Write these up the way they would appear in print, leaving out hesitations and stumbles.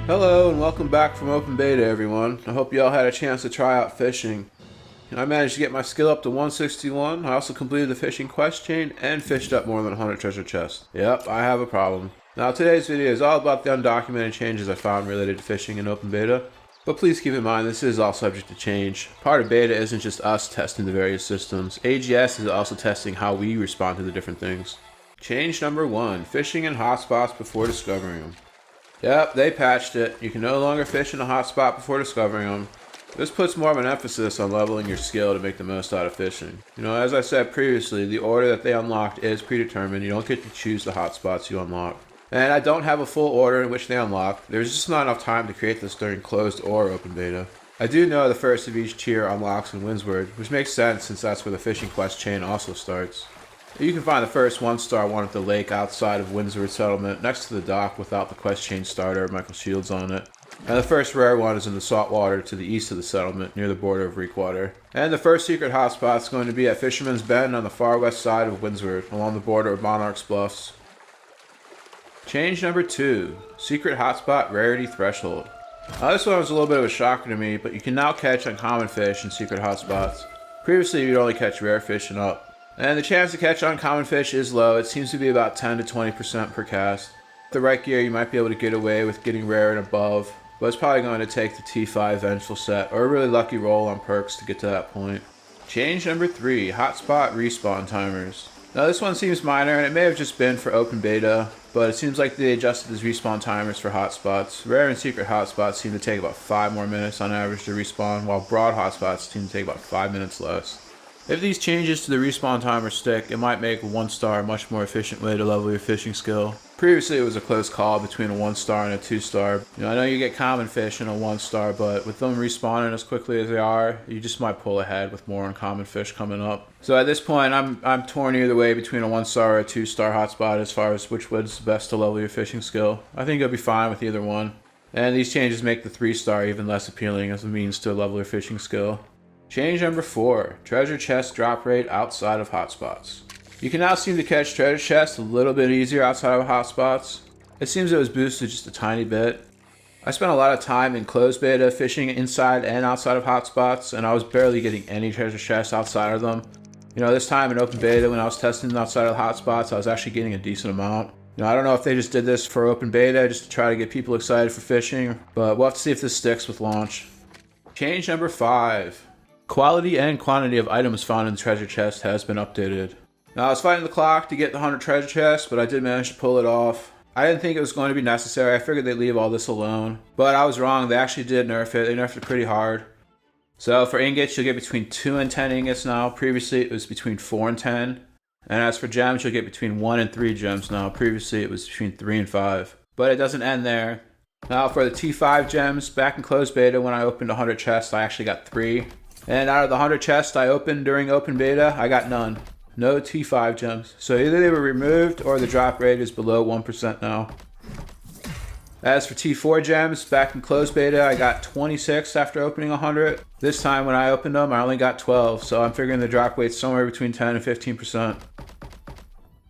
Hello and welcome back from open beta, everyone. I hope you all had a chance to try out fishing. I managed to get my skill up to 161. I also completed the fishing quest chain and fished up more than 100 treasure chests. Yep, I have a problem. Now today's video is all about the undocumented changes I found related to fishing in open beta. But please keep in mind this is all subject to change. Part of beta isn't just us testing the various systems. AGS is also testing how we respond to the different things. Change number 1, fishing in hotspots before discovering them. Yep, they patched it. You can no longer fish in a hotspot before discovering them. This puts more of an emphasis on leveling your skill to make the most out of fishing. As I said previously, the order that they unlocked is predetermined. You don't get to choose the hotspots you unlock. And I don't have a full order in which they unlock. There's just not enough time to create this during closed or open beta. I do know the first of each tier unlocks in Windward, which makes sense since that's where the fishing quest chain also starts. You can find the first 1-star one at the lake outside of Windward Settlement, next to the dock without the quest chain starter Michael Shields on it. And the first rare one is in the salt water to the east of the settlement, near the border of Reekwater. And the first secret hotspot is going to be at Fisherman's Bend on the far west side of Windward, along the border of Monarch's Bluffs. Change number 2, secret hotspot Rarity Threshold. Now this one was a little bit of a shocker to me, but you can now catch uncommon fish in secret hotspots. Previously you'd only catch rare fish and up. And the chance to catch uncommon fish is low. It seems to be about 10 to 20% per cast. With the right gear, you might be able to get away with getting rare and above, but it's probably going to take the T5 Vengeful set or a really lucky roll on perks to get to that point. Change number 3, hotspot respawn timers. Now this one seems minor and it may have just been for open beta, but it seems like they adjusted these respawn timers for hotspots. Rare and secret hotspots seem to take about 5 more minutes on average to respawn, while broad hotspots seem to take about 5 minutes less. If these changes to the respawn timer stick, it might make a 1-star a much more efficient way to level your fishing skill. Previously it was a close call between a 1-star and a 2-star. I know you get common fish in a 1-star, but with them respawning as quickly as they are, you just might pull ahead with more uncommon fish coming up. So at this point, I'm torn either way between a 1-star or a 2-star hotspot as far as which one's best to level your fishing skill. I think you'll be fine with either one. And these changes make the 3-star even less appealing as a means to level your fishing skill. Change number 4, treasure chest drop rate outside of hotspots. You can now seem to catch treasure chests a little bit easier outside of hotspots. It seems it was boosted just a tiny bit. I spent a lot of time in closed beta fishing inside and outside of hotspots, and I was barely getting any treasure chests outside of them. This time in open beta when I was testing outside of hotspots, I was actually getting a decent amount. I don't know if they just did this for open beta just to try to get people excited for fishing, but we'll have to see if this sticks with launch. Change number 5. Quality and quantity of items found in the treasure chest has been updated. Now I was fighting the clock to get the 100 treasure chests, but I did manage to pull it off. I didn't think it was going to be necessary. I figured they'd leave all this alone. But I was wrong. They actually did nerf it. They nerfed it pretty hard. So for ingots, you'll get between 2 and 10 ingots now. Previously it was between 4 and 10. And as for gems, you'll get between 1 and 3 gems now. Previously it was between 3 and 5. But it doesn't end there. Now for the T5 gems, back in closed beta when I opened 100 chests, I actually got 3. And out of the 100 chests I opened during open beta, I got none. No T5 gems. So either they were removed or the drop rate is below 1% now. As for T4 gems, back in closed beta I got 26 after opening 100. This time when I opened them I only got 12, so I'm figuring the drop rate's somewhere between 10 and 15%.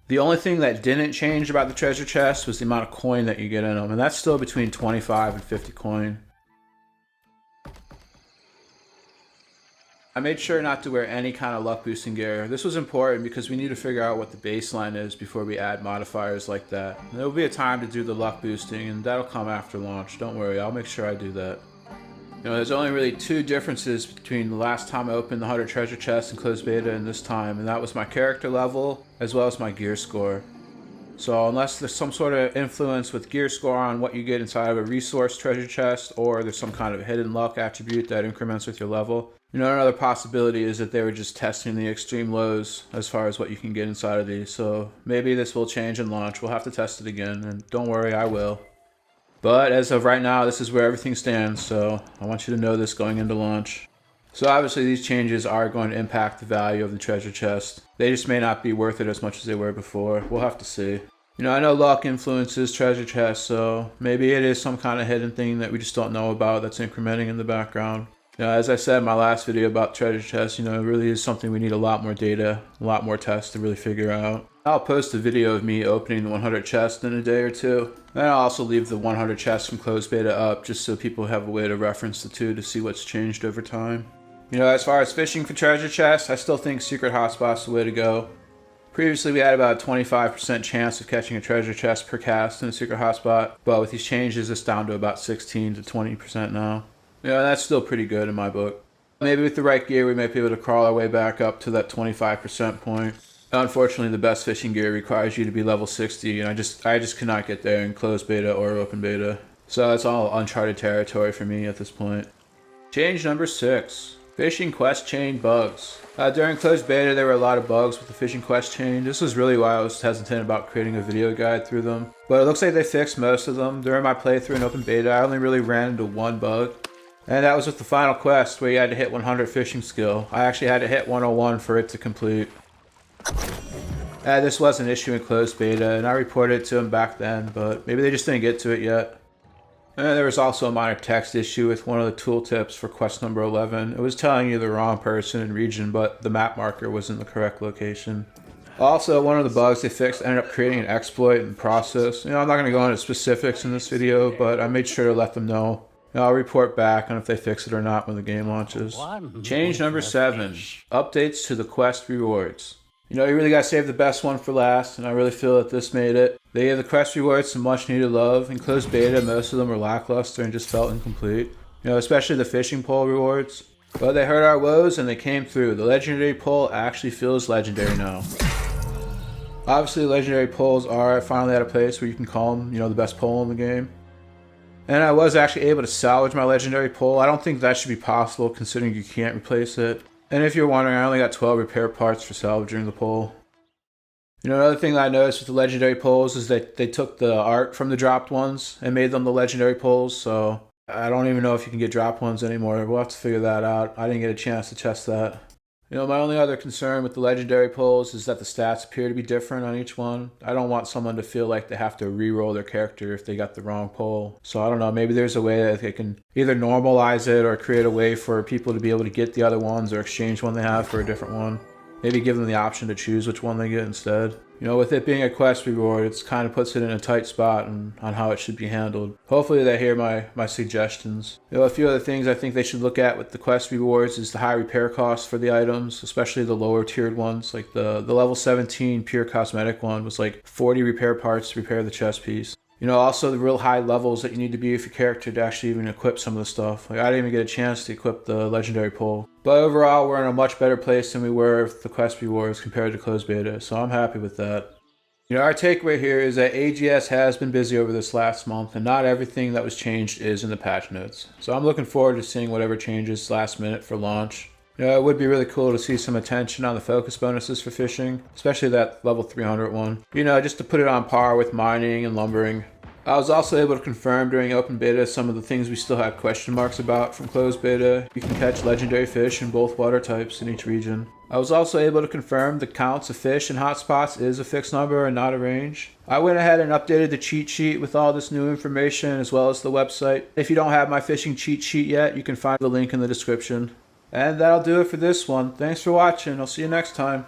The only thing that didn't change about the treasure chest was the amount of coin that you get in them, and that's still between 25 and 50 coin. I made sure not to wear any kind of luck boosting gear. This was important because we need to figure out what the baseline is before we add modifiers like that. There will be a time to do the luck boosting and that'll come after launch. Don't worry, I'll make sure I do that. There's only really 2 differences between the last time I opened the 100 treasure chests in closed beta and this time, and that was my character level as well as my gear score. So unless there's some sort of influence with gear score on what you get inside of a resource treasure chest, or there's some kind of hidden luck attribute that increments with your level, another possibility is that they were just testing the extreme lows as far as what you can get inside of these. So maybe this will change in launch. We'll have to test it again, and don't worry, I will. But as of right now, this is where everything stands, so I want you to know this going into launch. So obviously these changes are going to impact the value of the treasure chest. They just may not be worth it as much as they were before. We'll have to see. I know luck influences treasure chests, so maybe it is some kind of hidden thing that we just don't know about that's incrementing in the background. As I said in my last video about treasure chests, it really is something we need a lot more data, a lot more tests to really figure out. I'll post a video of me opening the 100 chests in a day or two. And I'll also leave the 100 chests from closed beta up just so people have a way to reference the two to see what's changed over time. As far as fishing for treasure chests, I still think secret hotspots is the way to go. Previously we had about a 25% chance of catching a treasure chest per cast in a secret hotspot, but with these changes it's down to about 16 to 20% now. That's still pretty good in my book. Maybe with the right gear we might be able to crawl our way back up to that 25% point. Unfortunately, the best fishing gear requires you to be level 60, and I just could not get there in closed beta or open beta. So that's all uncharted territory for me at this point. Change number 6. Fishing quest chain bugs. During closed beta, there were a lot of bugs with the fishing quest chain. This was really why I was hesitant about creating a video guide through them. But it looks like they fixed most of them. During my playthrough in open beta, I only really ran into one bug. And that was with the final quest, where you had to hit 100 fishing skill. I actually had to hit 101 for it to complete. This was an issue in closed beta, and I reported it to them back then, but maybe they just didn't get to it yet. And there was also a minor text issue with one of the tooltips for quest number 11. It was telling you the wrong person and region, but the map marker was in the correct location. Also, one of the bugs they fixed ended up creating an exploit in process. I'm not going to go into specifics in this video, but I made sure to let them know. I'll report back on if they fix it or not when the game launches. Change number 7. Updates to the quest rewards. You really gotta save the best one for last, and I really feel that this made it. They gave the quest rewards some much needed love. In closed beta, most of them were lackluster and just felt incomplete. Especially the fishing pole rewards. But they heard our woes and they came through. The legendary pole actually feels legendary now. Obviously, legendary poles are finally at a place where you can call them, the best pole in the game. And I was actually able to salvage my legendary pole. I don't think that should be possible considering you can't replace it. And if you're wondering, I only got 12 repair parts for salvaging the pole. Another thing that I noticed with the legendary poles is that they took the art from the dropped ones and made them the legendary poles, so I don't even know if you can get dropped ones anymore. We'll have to figure that out. I didn't get a chance to test that. My only other concern with the legendary poles is that the stats appear to be different on each one. I don't want someone to feel like they have to re-roll their character if they got the wrong pole. So I don't know, maybe there's a way that they can either normalize it or create a way for people to be able to get the other ones or exchange one they have for a different one. Maybe give them the option to choose which one they get instead. With it being a quest reward, it kind of puts it in a tight spot on how it should be handled. Hopefully they hear my suggestions. A few other things I think they should look at with the quest rewards is the high repair costs for the items, especially the lower tiered ones. Like the level 17 pure cosmetic one was like 40 repair parts to repair the chest piece. Also the real high levels that you need to be with your character to actually even equip some of the stuff. Like I didn't even get a chance to equip the legendary pole. But overall, we're in a much better place than we were with the quest rewards compared to closed beta, so I'm happy with that. Our takeaway here is that AGS has been busy over this last month, and not everything that was changed is in the patch notes. So I'm looking forward to seeing whatever changes last minute for launch. It would be really cool to see some attention on the focus bonuses for fishing, especially that level 300 one. Just to put it on par with mining and lumbering. I was also able to confirm during open beta some of the things we still had question marks about from closed beta. You can catch legendary fish in both water types in each region. I was also able to confirm the counts of fish in hotspots is a fixed number and not a range. I went ahead and updated the cheat sheet with all this new information as well as the website. If you don't have my fishing cheat sheet yet, you can find the link in the description. And that'll do it for this one. Thanks for watching. I'll see you next time.